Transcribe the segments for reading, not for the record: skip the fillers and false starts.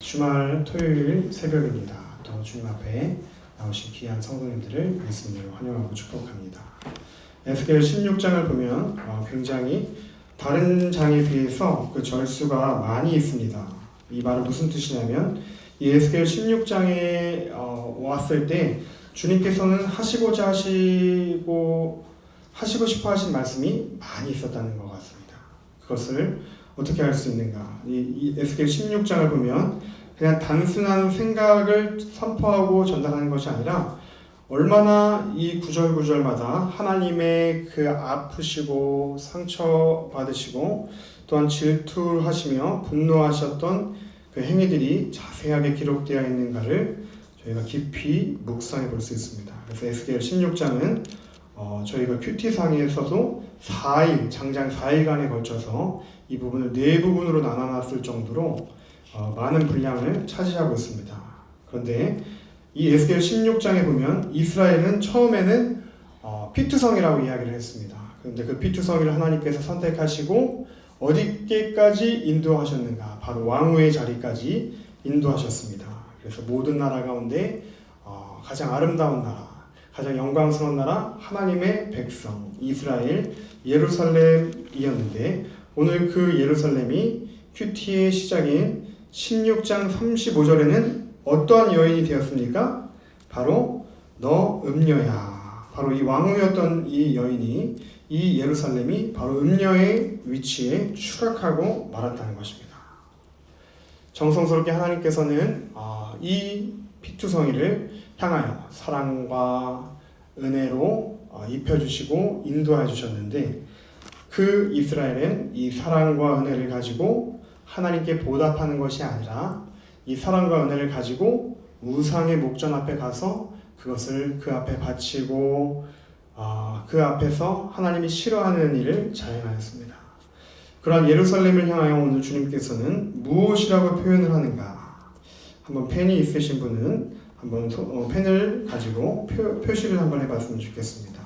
주말 토요일 새벽입니다. 또 주님 앞에 나오신 귀한 성도님들을 예수님으로 환영하고 축복합니다. 에스겔 16장을 보면 굉장히 다른 장에 비해서 그 절수가 많이 있습니다. 이 말은 무슨 뜻이냐면 이 에스겔 16장에 왔을 때 주님께서는 하시고자 하시고 싶어 하신 말씀이 많이 있었다는 것 같습니다. 그것을 어떻게 할 수 있는가? 이 에스겔 16장을 보면 그냥 단순한 생각을 선포하고 전달하는 것이 아니라 얼마나 이 구절구절마다 하나님의 그 아프시고 상처받으시고 또한 질투하시며 분노하셨던 그 행위들이 자세하게 기록되어 있는가를 저희가 깊이 묵상해 볼 수 있습니다. 그래서 에스겔 16장은 저희가 큐티상에서도 4일, 장장 4일간에 걸쳐서 이 부분을 4부분으로 나눠놨을 정도로 많은 분량을 차지하고 있습니다. 그런데 이 에스겔 16장에 보면 이스라엘은 처음에는 피투성이라고 이야기를 했습니다. 그런데 그 피투성이를 하나님께서 선택하시고 어디까지 인도하셨는가? 바로 왕후의 자리까지 인도하셨습니다. 그래서 모든 나라 가운데 가장 아름다운 나라, 가장 영광스러운 나라, 하나님의 백성, 이스라엘, 예루살렘이었는데 오늘 그 예루살렘이 큐티의 시작인 16장 35절에는 어떠한 여인이 되었습니까? 바로 너 음녀야. 바로 이 왕후였던 이 여인이 이 예루살렘이 바로 음녀의 위치에 추락하고 말았다는 것입니다. 정성스럽게 하나님께서는 이 피투성이를 향하여 사랑과 은혜로 입혀주시고 인도해 주셨는데 그 이스라엘은 이 사랑과 은혜를 가지고 하나님께 보답하는 것이 아니라 이 사랑과 은혜를 가지고 우상의 목전 앞에 가서 그것을 그 앞에 바치고 그 앞에서 하나님이 싫어하는 일을 자행하였습니다. 그러한 예루살렘을 향하여 오늘 주님께서는 무엇이라고 표현을 하는가? 한번 펜이 있으신 분은 한번 펜을 가지고 표시를 한번 해봤으면 좋겠습니다.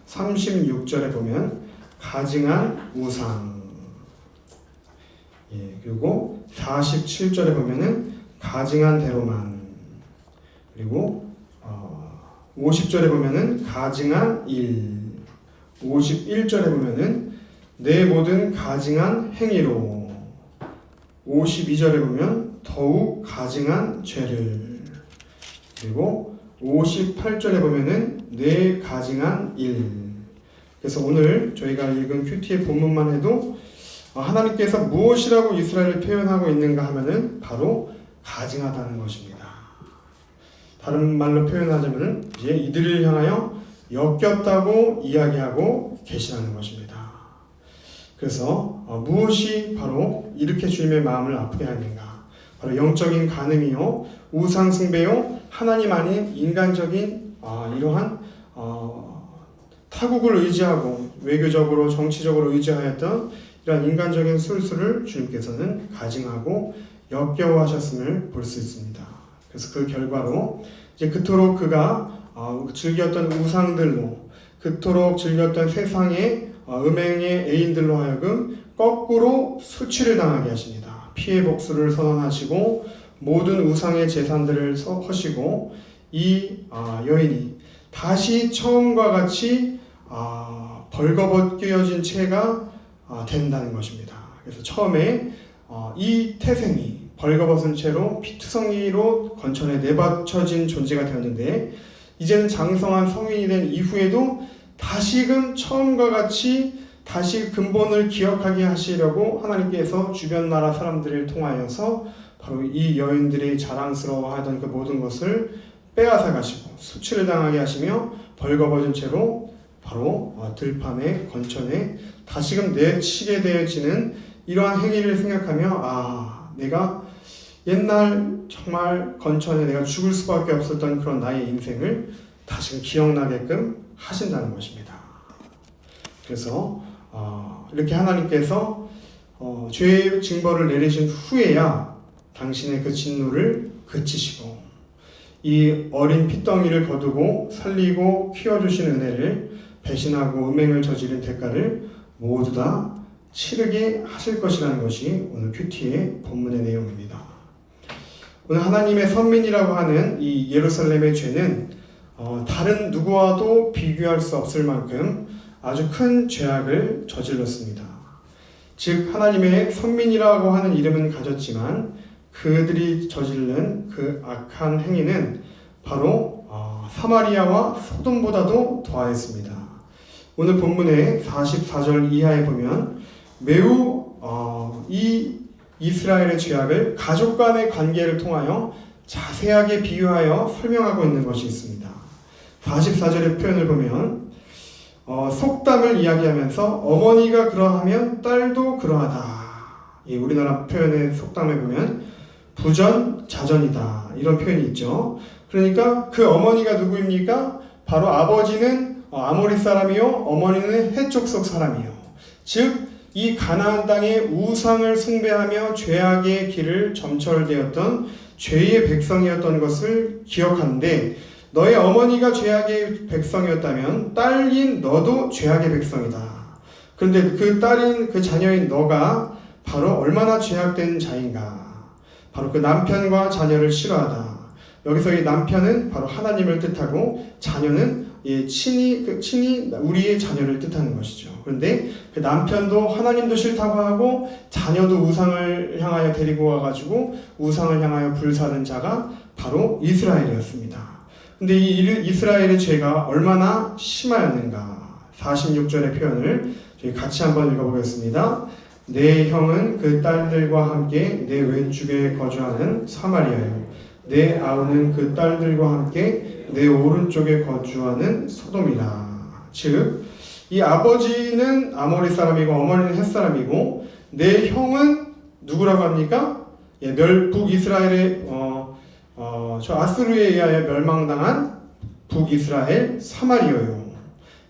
36절에 보면 가증한 우상, 그리고 47절에 보면은 가증한 대로만, 그리고 50절에 보면은 가증한 일, 51절에 보면은 내 모든 가증한 행위로, 52절에 보면 더욱 가증한 죄를, 그리고 58절에 보면은 내 가증한 일. 그래서 오늘 저희가 읽은 큐티의 본문만 해도 하나님께서 무엇이라고 이스라엘을 표현하고 있는가 하면은 바로 가증하다는 것입니다. 다른 말로 표현하자면 이제 이들을 향하여 역겹다고 이야기하고 계시다는 것입니다. 그래서 무엇이 바로 이렇게 주님의 마음을 아프게 하는가? 바로 영적인 간음이요, 우상 숭배요, 하나님 아닌 인간적인 이러한 타국을 의지하고 외교적으로 정치적으로 의지하였던 이러한 인간적인 술수를 주님께서는 가증하고 역겨워하셨음을 볼 수 있습니다. 그래서 그 결과로 이제 그토록 그가 즐겼던 우상들로, 그토록 즐겼던 세상의 음행의 애인들로 하여금 거꾸로 수치를 당하게 하십니다. 피해 복수를 선언하시고 모든 우상의 재산들을 허시고 이 여인이 다시 처음과 같이 벌거벗겨진 채가 된다는 것입니다. 그래서 처음에 이 태생이 벌거벗은 채로 피투성이로 건천에 내받쳐진 존재가 되었는데 이제는 장성한 성인이 된 이후에도 다시금 처음과 같이 다시 근본을 기억하게 하시려고 하나님께서 주변 나라 사람들을 통하여서 바로 이 여인들이 자랑스러워하던 그 모든 것을 빼앗아 가시고 수치를 당하게 하시며 벌거벗은 채로 바로 들판에 건천에 다시금 내치게 되어지는 이러한 행위를 생각하며 내가 옛날 정말 건천에 내가 죽을 수밖에 없었던 그런 나의 인생을 다시금 기억나게끔 하신다는 것입니다. 그래서 이렇게 하나님께서 죄의 징벌을 내리신 후에야 당신의 그 진노를 그치시고 이 어린 핏덩이를 거두고 살리고 키워주신 은혜를 배신하고 음행을 저지른 대가를 모두 다 치르게 하실 것이라는 것이 오늘 큐티의 본문의 내용입니다. 오늘 하나님의 선민이라고 하는 이 예루살렘의 죄는 다른 누구와도 비교할 수 없을 만큼 아주 큰 죄악을 저질렀습니다. 즉 하나님의 선민이라고 하는 이름은 가졌지만 그들이 저지른 그 악한 행위는 바로 사마리아와 소돔보다도 더하였습니다. 오늘 본문의 44절 이하에 보면 매우 이 이스라엘의 죄악을 가족 간의 관계를 통하여 자세하게 비유하여 설명하고 있는 것이 있습니다. 44절의 표현을 보면 속담을 이야기하면서 어머니가 그러하면 딸도 그러하다. 우리나라 표현의 속담에 보면 부전자전이다 이런 표현이 있죠. 그러니까 그 어머니가 누구입니까? 바로 아버지는 아모리 사람이요 어머니는 헷 족속 사람이요. 즉 이 가나안 땅에 우상을 숭배하며 죄악의 길을 점철되었던 죄의 백성이었던 것을 기억하는데, 너의 어머니가 죄악의 백성이었다면 딸인 너도 죄악의 백성이다. 그런데 그 딸인 그 자녀인 너가 바로 얼마나 죄악된 자인가. 바로 그 남편과 자녀를 싫어하다. 여기서 이 남편은 바로 하나님을 뜻하고 자녀는 친히 우리의 자녀를 뜻하는 것이죠. 그런데 그 남편도 하나님도 싫다고 하고 자녀도 우상을 향하여 데리고 와가지고 우상을 향하여 불사른 자가 바로 이스라엘이었습니다. 근데 이 이스라엘의 죄가 얼마나 심하였는가. 46절의 표현을 저희 같이 한번 읽어보겠습니다. 내 형은 그 딸들과 함께 내 왼쪽에 거주하는 사마리아요. 내 아우는 그 딸들과 함께 내 오른쪽에 거주하는 소돔이라. 즉, 이 아버지는 아모리 사람이고 어머니는 헷 사람이고 내 형은 누구라고 합니까? 북이스라엘의 저 아수르에 의하여 멸망당한 북이스라엘 사마리아요.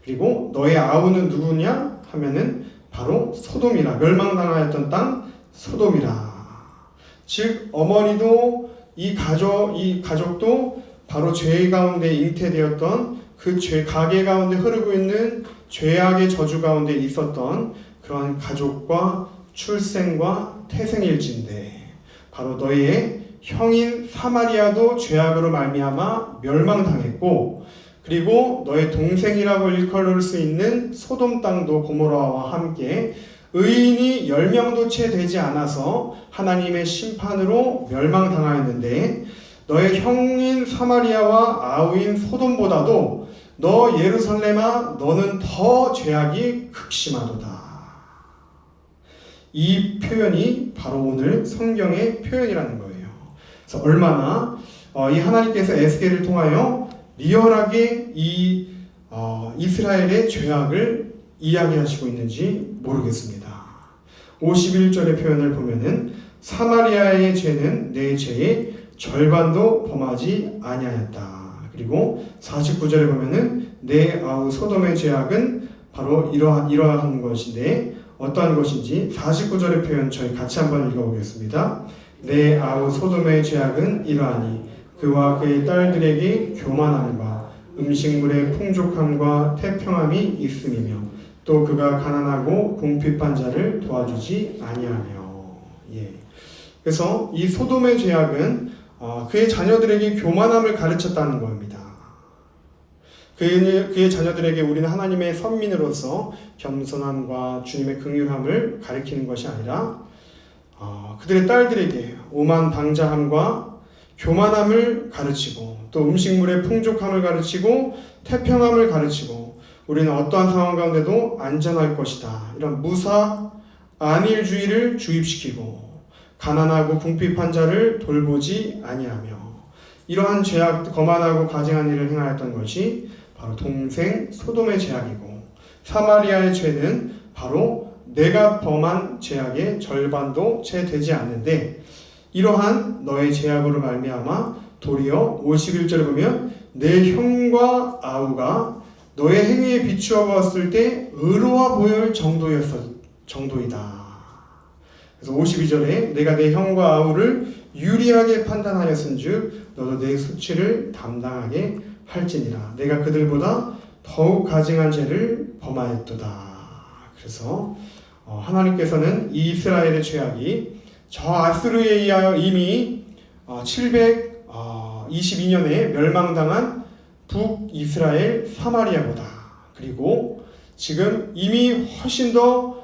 그리고 너의 아우는 누구냐 하면은 바로 소돔이라. 멸망당하였던 땅 소돔이라. 즉 어머니도 이 가족도 바로 죄 가운데 잉태되었던 그 죄 가계 가운데 흐르고 있는 죄악의 저주 가운데 있었던 그러한 가족과 출생과 태생일지인데, 바로 너희의 형인 사마리아도 죄악으로 말미암아 멸망당했고, 그리고 너의 동생이라고 일컬을 수 있는 소돔 땅도 고모라와 함께 의인이 10명도 채 되지 않아서 하나님의 심판으로 멸망당하였는데, 너의 형인 사마리아와 아우인 소돔보다도 너 예루살렘아 너는 더 죄악이 극심하도다. 이 표현이 바로 오늘 성경의 표현이라는 거예요. 그래서 얼마나 이 하나님께서 에스겔을 통하여 리얼하게 이 이스라엘의 죄악을 이야기하시고 있는지 모르겠습니다. 51절의 표현을 보면은 사마리아의 죄는 내 죄의 절반도 범하지 아니하였다. 그리고 49절에 보면은 내 아우 소돔의 죄악은 바로 이러한 것인데 어떠한 것인지 49절의 표현 저희 같이 한번 읽어보겠습니다. 내 아우 소돔의 죄악은 이러하니 그와 그의 딸들에게 교만함과 음식물의 풍족함과 태평함이 있음이며 또 그가 가난하고 궁핍한 자를 도와주지 아니하며. 그래서 이 소돔의 죄악은 그의 자녀들에게 교만함을 가르쳤다는 겁니다. 그의 자녀들에게 우리는 하나님의 선민으로서 겸손함과 주님의 긍휼함을 가리키는 것이 아니라 그들의 딸들에게 오만방자함과 교만함을 가르치고 또 음식물의 풍족함을 가르치고 태평함을 가르치고 우리는 어떠한 상황 가운데도 안전할 것이다. 이런 무사 안일주의를 주입시키고 가난하고 궁핍한 자를 돌보지 아니하며 이러한 죄악, 거만하고 가증한 일을 행하였던 것이 바로 동생 소돔의 죄악이고 사마리아의 죄는 바로 내가 범한 죄악의 절반도 채 되지 않는데 이러한 너의 죄악으로 말미암아 도리어 51절에 보면 내 형과 아우가 너의 행위에 비추어 보았을 때 의로워 보일 정도이다. 그래서 52절에 내가 내 형과 아우를 유리하게 판단하였은즉 너도 내 수치를 담당하게 할지니라. 내가 그들보다 더욱 가증한 죄를 범하였도다. 그래서 하나님께서는 이 이스라엘의 죄악이 저 아수르에 의하여 이미 722년에 멸망당한 북이스라엘 사마리아보다, 그리고 지금 이미 훨씬 더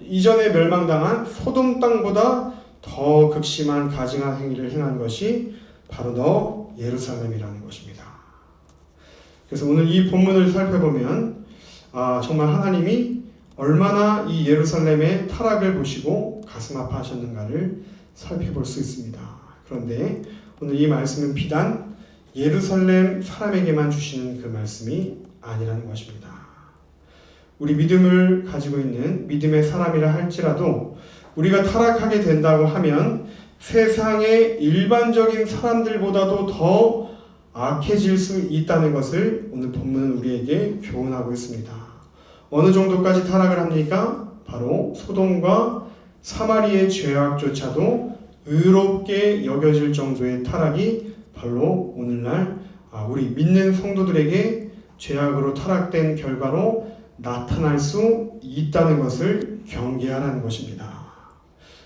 이전에 멸망당한 소돔 땅보다 더 극심한 가증한 행위를 행한 것이 바로 너 예루살렘이라는 것입니다. 그래서 오늘 이 본문을 살펴보면 정말 하나님이 얼마나 이 예루살렘의 타락을 보시고 가슴 아파하셨는가를 살펴볼 수 있습니다. 그런데 오늘 이 말씀은 비단 예루살렘 사람에게만 주시는 그 말씀이 아니라는 것입니다. 우리 믿음을 가지고 있는 믿음의 사람이라 할지라도 우리가 타락하게 된다고 하면 세상의 일반적인 사람들보다도 더 악해질 수 있다는 것을 오늘 본문은 우리에게 교훈하고 있습니다. 어느 정도까지 타락을 합니까? 바로 소돔과 사마리의 죄악조차도 의롭게 여겨질 정도의 타락이 바로 오늘날 우리 믿는 성도들에게 죄악으로 타락된 결과로 나타날 수 있다는 것을 경계하라는 것입니다.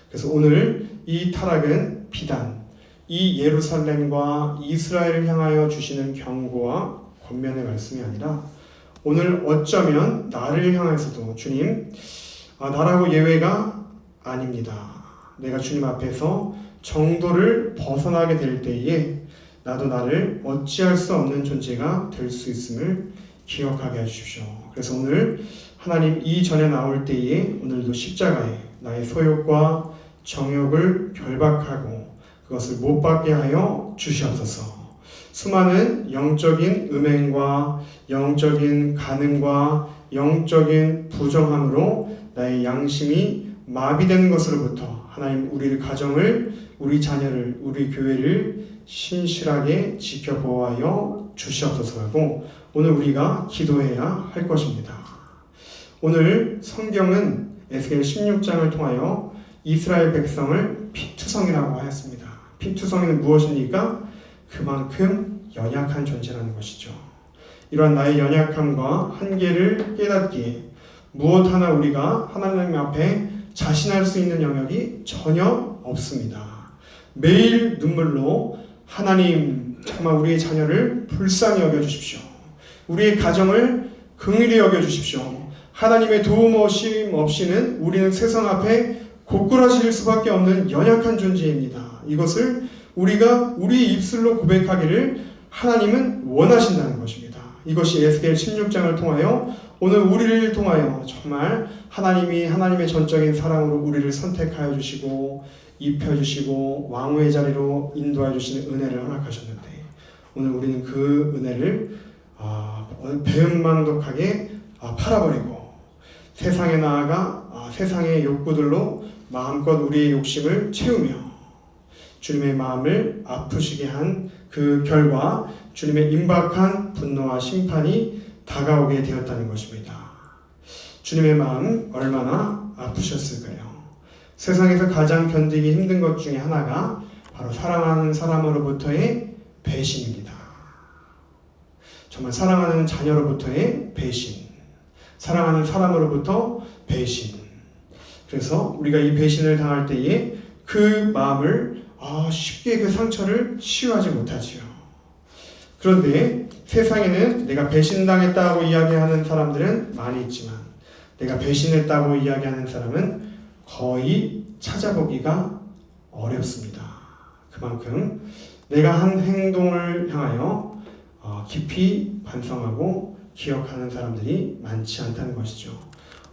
그래서 오늘 이 타락은 비단 이 예루살렘과 이스라엘을 향하여 주시는 경고와 권면의 말씀이 아니라 오늘 어쩌면 나를 향해서도 주님, 나라고 예외가 아닙니다. 내가 주님 앞에서 정도를 벗어나게 될 때에 나도 나를 어찌할 수 없는 존재가 될 수 있음을 기억하게 해주십시오. 그래서 오늘 하나님 이전에 나올 때에 오늘도 십자가에 나의 소욕과 정욕을 결박하고 그것을 못 받게 하여 주시옵소서. 수많은 영적인 음행과 영적인 간음과 영적인 부정함으로 나의 양심이 마비되는 것으로부터 하나님 우리 가정을, 우리 자녀를, 우리 교회를 신실하게 지켜보아여 주시옵소서 하고 오늘 우리가 기도해야 할 것입니다. 오늘 성경은 에스겔 16장을 통하여 이스라엘 백성을 피투성이라고 하였습니다. 피투성이는 무엇입니까? 그만큼 연약한 존재라는 것이죠. 이러한 나의 연약함과 한계를 깨닫기에 무엇 하나 우리가 하나님 앞에 자신할 수 있는 영역이 전혀 없습니다. 매일 눈물로 하나님 정말 우리의 자녀를 불쌍히 여겨주십시오. 우리의 가정을 긍휼히 여겨주십시오. 하나님의 도움 없이는 우리는 세상 앞에 고꾸라질 수밖에 없는 연약한 존재입니다. 이것을 우리가 우리 입술로 고백하기를 하나님은 원하신다는 것입니다. 이것이 에스겔 16장을 통하여 오늘 우리를 통하여 정말 하나님이 하나님의 전적인 사랑으로 우리를 선택하여 주시고 입혀주시고 왕후의 자리로 인도하여 주시는 은혜를 허락하셨는데 오늘 우리는 그 은혜를 배은망덕하게 팔아버리고 세상에 나아가 세상의 욕구들로 마음껏 우리의 욕심을 채우며 주님의 마음을 아프시게 한 그 결과 주님의 임박한 분노와 심판이 다가오게 되었다는 것입니다. 주님의 마음 얼마나 아프셨을까요? 세상에서 가장 견디기 힘든 것 중에 하나가 바로 사랑하는 사람으로부터의 배신입니다. 정말 사랑하는 자녀로부터의 배신, 사랑하는 사람으로부터 배신. 그래서 우리가 이 배신을 당할 때에 그 마음을 쉽게 그 상처를 치유하지 못하지요. 그런데 세상에는 내가 배신당했다고 이야기하는 사람들은 많이 있지만 내가 배신했다고 이야기하는 사람은 거의 찾아보기가 어렵습니다. 그만큼 내가 한 행동을 향하여 깊이 반성하고 기억하는 사람들이 많지 않다는 것이죠.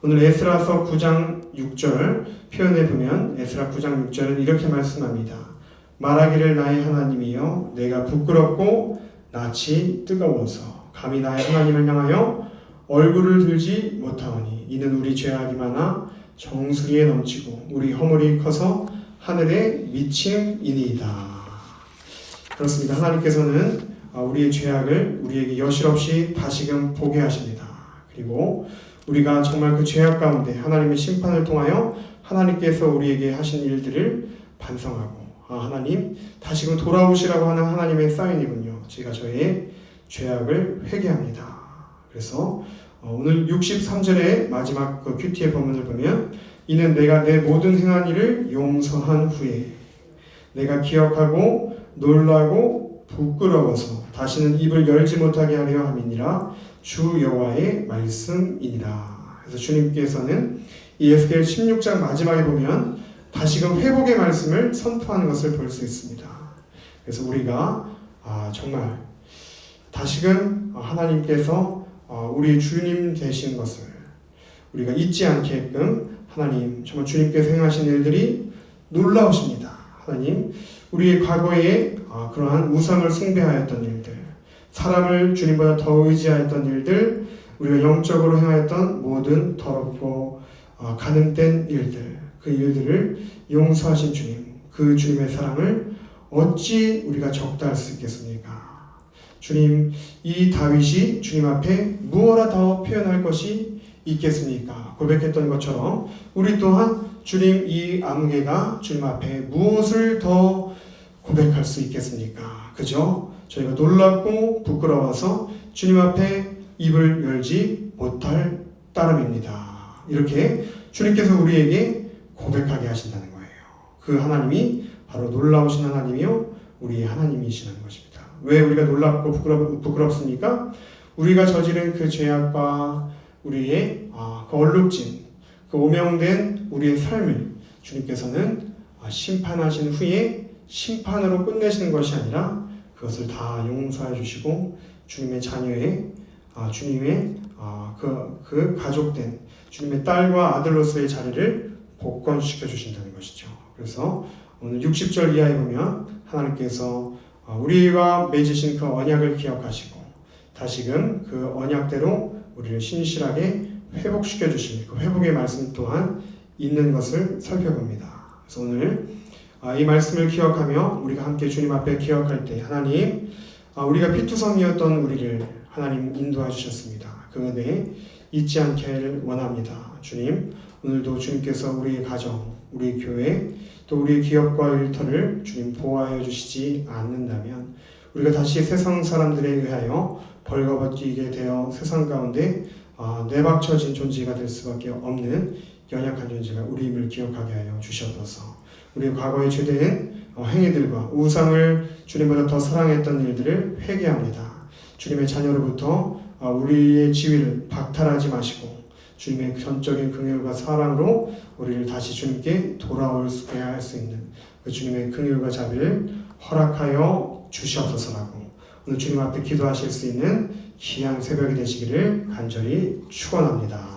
오늘 에스라서 9장 6절 표현해 보면 에스라 9장 6절은 이렇게 말씀합니다. 말하기를 나의 하나님이여 내가 부끄럽고 낯이 뜨거워서 감히 나의 하나님을 향하여 얼굴을 들지 못하오니 이는 우리 죄악이 많아 정수리에 넘치고 우리 허물이 커서 하늘에 미침이니이다. 그렇습니다. 하나님께서는 우리의 죄악을 우리에게 여실없이 다시금 보게 하십니다. 그리고 우리가 정말 그 죄악 가운데 하나님의 심판을 통하여 하나님께서 우리에게 하신 일들을 반성하고 하나님 다시금 돌아오시라고 하는 하나님의 사인이군요. 제가 저의 죄악을 회개합니다. 그래서 오늘 63절의 마지막 그 큐티의 본문을 보면 이는 내가 내 모든 행한 일을 용서한 후에 내가 기억하고 놀라고 부끄러워서 다시는 입을 열지 못하게 하려 함이니라 주 여호와의 말씀이니라. 그래서 주님께서는 이 에스겔 16장 마지막에 보면 다시금 회복의 말씀을 선포하는 것을 볼 수 있습니다. 그래서 우리가 정말 다시금 하나님께서 우리 주님 되신 것을 우리가 잊지 않게끔 하나님 정말 주님께서 행하신 일들이 놀라우십니다. 하나님 우리의 과거에 그러한 우상을 숭배하였던 일들, 사람을 주님보다 더 의지하였던 일들, 우리가 영적으로 행하였던 모든 더럽고 가늠된 일들, 그 일들을 용서하신 주님, 그 주님의 사랑을 어찌 우리가 적다할 수 있겠습니까? 주님, 이 다윗이 주님 앞에 무엇라 더 표현할 것이 있겠습니까? 고백했던 것처럼 우리 또한 주님 이 아무개가 주님 앞에 무엇을 더 고백할 수 있겠습니까? 그죠? 저희가 놀랍고 부끄러워서 주님 앞에 입을 열지 못할 따름입니다. 이렇게 주님께서 우리에게 고백하게 하신다는 거예요. 그 하나님이 바로 놀라우신 하나님이요 우리의 하나님이시라는 것입니다. 왜 우리가 놀랍고 부끄럽습니까? 우리가 저지른 그 죄악과 우리의 그 얼룩진, 그 오명된 우리의 삶을 주님께서는 심판하신 후에 심판으로 끝내시는 것이 아니라 그것을 다 용서해 주시고 주님의 자녀의 주님의 그 가족된 주님의 딸과 아들로서의 자리를 복권시켜 주신다는 것이죠. 그래서 오늘 60절 이하에 보면 하나님께서 우리와 맺으신 그 언약을 기억하시고 다시금 그 언약대로 우리를 신실하게 회복시켜 주실 그 회복의 말씀 또한 있는 것을 살펴봅니다. 그래서 오늘 이 말씀을 기억하며 우리가 함께 주님 앞에 기억할 때 하나님 우리가 피투성이었던 우리를 하나님 인도해 주셨습니다. 그 은혜 잊지 않기를 원합니다. 주님 오늘도 주님께서 우리의 가정, 우리 교회 또 우리의 기업과 일터를 주님 보호하여 주시지 않는다면 우리가 다시 세상 사람들에 의하여 벌거벗기게 되어 세상 가운데 내박쳐진 존재가 될 수밖에 없는 연약한 존재가 우리임을 기억하게 하여 주시옵소서. 우리의 과거의 죄된 행위들과 우상을 주님보다 더 사랑했던 일들을 회개합니다. 주님의 자녀로부터 우리의 지위를 박탈하지 마시고 주님의 전적인 긍휼과 사랑으로 우리를 다시 주님께 돌아올 수 있는 그 주님의 긍휼과 자비를 허락하여 주시옵소서라고 오늘 주님 앞에 기도하실 수 있는 귀한 새벽이 되시기를 간절히 축원합니다.